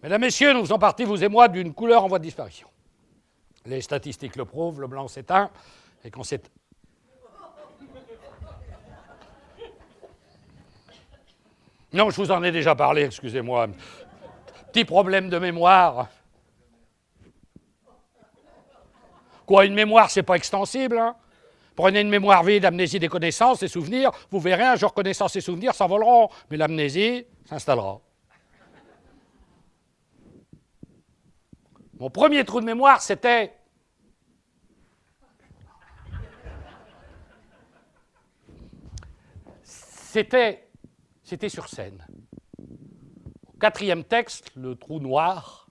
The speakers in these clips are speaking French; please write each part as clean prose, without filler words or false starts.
Mesdames, Messieurs, nous faisons partie, vous et moi, d'une couleur en voie de disparition. Les statistiques le prouvent, le blanc s'éteint, et quand c'est... Non, je vous en ai déjà parlé, excusez-moi. Petit problème de mémoire. Quoi, une mémoire, c'est pas extensible, hein? Prenez une mémoire vide, amnésie des connaissances, des souvenirs, vous verrez, un jour, connaissances et souvenirs s'envoleront, mais l'amnésie s'installera. Mon premier trou de mémoire, c'était... C'était sur scène. Au 4e texte, le trou noir,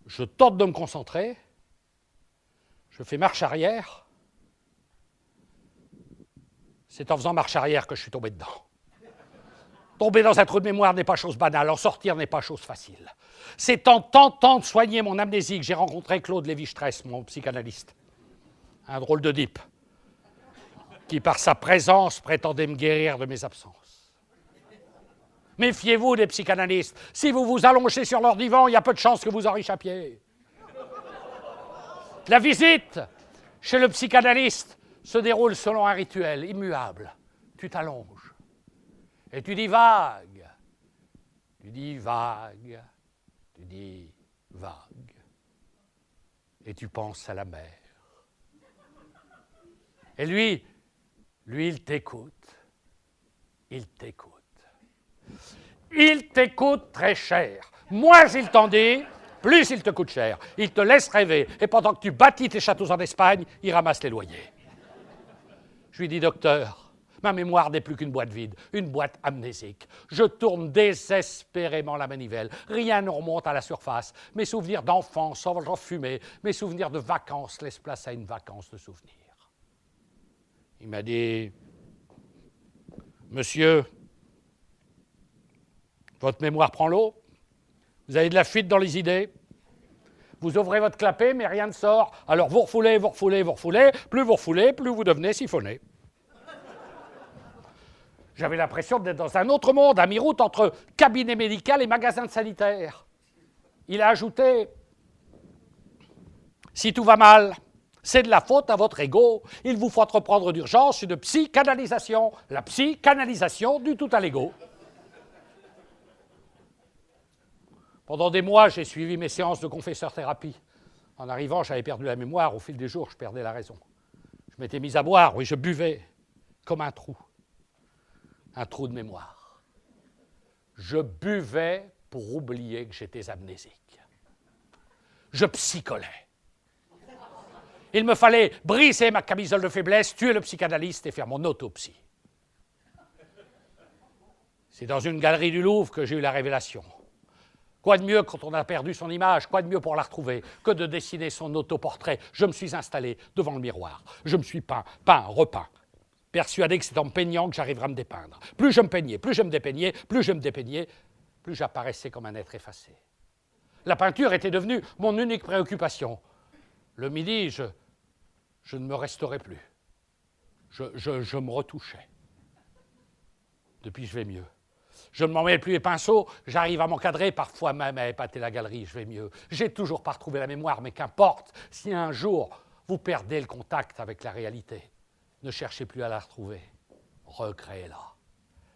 je tente de me concentrer, je fais marche arrière. C'est en faisant marche arrière que je suis tombé dedans. Tomber dans un trou de mémoire n'est pas chose banale, en sortir n'est pas chose facile. C'est en tentant de soigner mon amnésie que j'ai rencontré Claude Lévi-Strauss, mon psychanalyste. Un drôle de type, qui par sa présence prétendait me guérir de mes absences. Méfiez-vous des psychanalystes. Si vous vous allongez sur leur divan, il y a peu de chances que vous en réchappiez. La visite chez le psychanalyste se déroule selon un rituel immuable. Tu t'allonges et tu dis vague, tu dis vague, tu dis vague, et tu penses à la mer. Et lui, il t'écoute. Il t'écoute. Il t'écoute très cher. Moins il t'en dit, plus il te coûte cher. Il te laisse rêver. Et pendant que tu bâtis tes châteaux en Espagne, il ramasse les loyers. Je lui dis, docteur, ma mémoire n'est plus qu'une boîte vide, une boîte amnésique. Je tourne désespérément la manivelle. Rien ne remonte à la surface. Mes souvenirs d'enfance sont fumés. Mes souvenirs de vacances laissent place à une vacance de souvenirs. Il m'a dit, monsieur, votre mémoire prend l'eau, vous avez de la fuite dans les idées, vous ouvrez votre clapet, mais rien ne sort, alors vous refoulez, vous refoulez, vous refoulez, plus vous refoulez, plus vous devenez siphonné. J'avais l'impression d'être dans un autre monde, à mi-route entre cabinet médical et magasin de sanitaire. Il a ajouté, si tout va mal, c'est de la faute à votre ego. Il vous faut entreprendre d'urgence une psychanalisation. La psychanalisation du tout à l'ego. Pendant des mois, j'ai suivi mes séances de confesseur-thérapie. En arrivant, j'avais perdu la mémoire. Au fil des jours, je perdais la raison. Je m'étais mis à boire, oui, je buvais comme un trou. Un trou de mémoire. Je buvais pour oublier que j'étais amnésique. Je psycholais. Il me fallait briser ma camisole de faiblesse, tuer le psychanalyste et faire mon autopsie. C'est dans une galerie du Louvre que j'ai eu la révélation. Quoi de mieux quand on a perdu son image, quoi de mieux pour la retrouver que de dessiner son autoportrait. Je me suis installé devant le miroir. Je me suis peint, repeint, persuadé que c'est en me peignant que j'arriverais à me dépeindre. Plus je me peignais, plus je me dépeignais, plus je me dépeignais, plus j'apparaissais comme un être effacé. La peinture était devenue mon unique préoccupation. Le midi, je ne me restaurais plus. Je me retouchais. Depuis, je vais mieux. Je ne m'en mêle plus les pinceaux, j'arrive à m'encadrer, parfois même à épater la galerie, je vais mieux. J'ai toujours pas retrouvé la mémoire, mais qu'importe, si un jour vous perdez le contact avec la réalité, ne cherchez plus à la retrouver, recréez-la.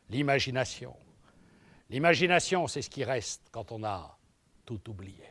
L'imagination. L'imagination, c'est ce qui reste quand on a tout oublié.